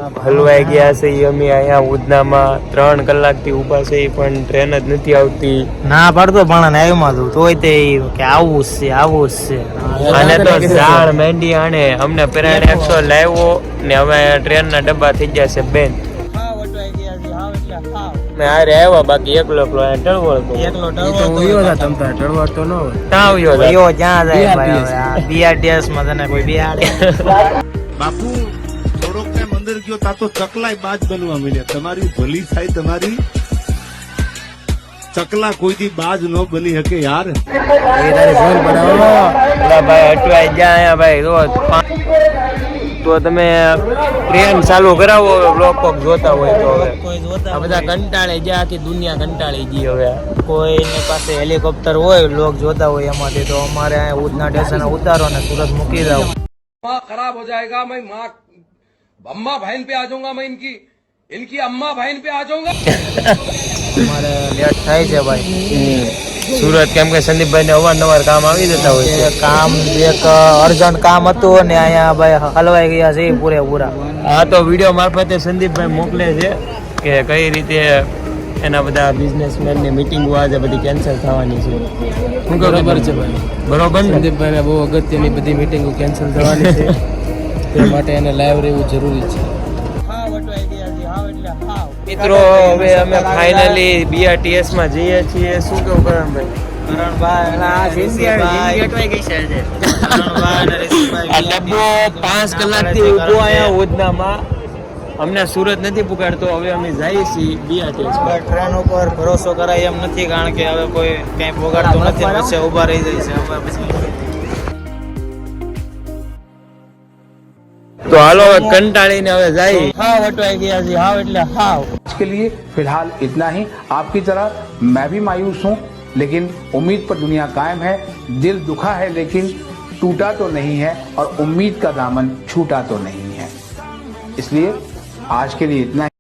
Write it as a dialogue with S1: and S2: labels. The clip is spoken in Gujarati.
S1: હલવાઈ ગયા છે ઈ અમે અહીંયા ઉધનામાં 3 કલાકથી ઊભા છે પણ ટ્રેન જ નથી આવતી.
S2: ના પાડતો પણ આવ્યું તું તોય તે કે આવું જ છે
S1: અને તો ઝાડ મેંડી આણે અમને પેરાડ 100 લાવ્યો ને હવે ટ્રેનના ડબ્બા થઈ ગયા છે બેન. મેં હારે આવ્યા બાકી એકલો ટળવળ
S2: જ્યાં જાય બીઆરટીએસ માં તને કોઈ બિહાડે
S3: બાપુ થોડોક ટાઈમ અંદર ગયો તા તો ચકલાય બાજ બનવા મળ્યા. તમારી ભલી થાય તમારી ચકલા કોઈથી બાજ ન બની શકે યાર.
S1: ભાઈ અટવાઈ જાય ભાઈ રોજ તો તમે ટ્રેન ચાલુ કરાવો લોકો જોતા હોય તો હવે આ બધા કંટાળે જાય, આખી દુનિયા કંટાળી ગઈ હવે.
S2: કોઈની પાસે હેલિકોપ્ટર હોય લોક જોતા હોય એમાંથી તો અમારે અહીંયા ઉધના સ્ટેશન ઉતારો ને સુરત મૂકી દો.
S4: खराब हो जाएगा मैं माँ अम्मा बहन पे आ जाऊंगा मैं इनकी अम्मा बहन पे आ जाऊंगा.
S2: અમારે લેટ થાય છે ભાઈ
S1: સુરત કેમ કે સંદીપભાઈ ને અવારનવાર કામ આવી જતા હોય છે.
S2: કામ એક અર્જન્ટ કામ હતું ને અહીંયા ભાઈ હલવાઈ ગયા છે પૂરેપૂરા.
S1: આ તો વિડીયો મારફતે સંદીપભાઈ મોકલે છે કે કઈ રીતે એના બધા બિઝનેસમેન ની મીટિંગો આજે બધી કેન્સલ થવાની છે. શું બરોબર છે ભાઈ? બરોબર ને?
S5: સંદીપભાઈને બહુ અગત્યની બધી મીટિંગો કેન્સલ થવાની છે તે માટે એને લાઈવ રહેવું જરૂરી છે.
S1: મિત્રો હવે અમે ફાઇનલી બીઆરટીએસ માં જઈએ છીએ. શું કેવું કરણભાઈ? આ ડબ્બો 5 કલાકથી ઊભો અહીંયા ઉધનામાં અમને સુરત નથી પુગાડતો. હવે અમે જઈએ છીએ બીઆરટીએસ માં.
S2: ટ્રેન ઉપર ભરોસો કરાય એમ નથી કારણ કે હવે કોઈ ક્યાંય પોગાડતું નથી, પછી ઉભા રહી જાય છે.
S1: તો હાલો હવે કંટાળીને હવે જઈએ.
S2: હાવ અટવાઈ ગયા છે, હાવ એટલે હાવ.
S6: आज के लिए फिलहाल इतना ही. आपकी तरह मैं भी मायूस हूँ, लेकिन उम्मीद पर दुनिया कायम है. दिल दुखा है लेकिन टूटा तो नहीं है और उम्मीद का दामन छूटा तो नहीं है. इसलिए आज के लिए इतना ही.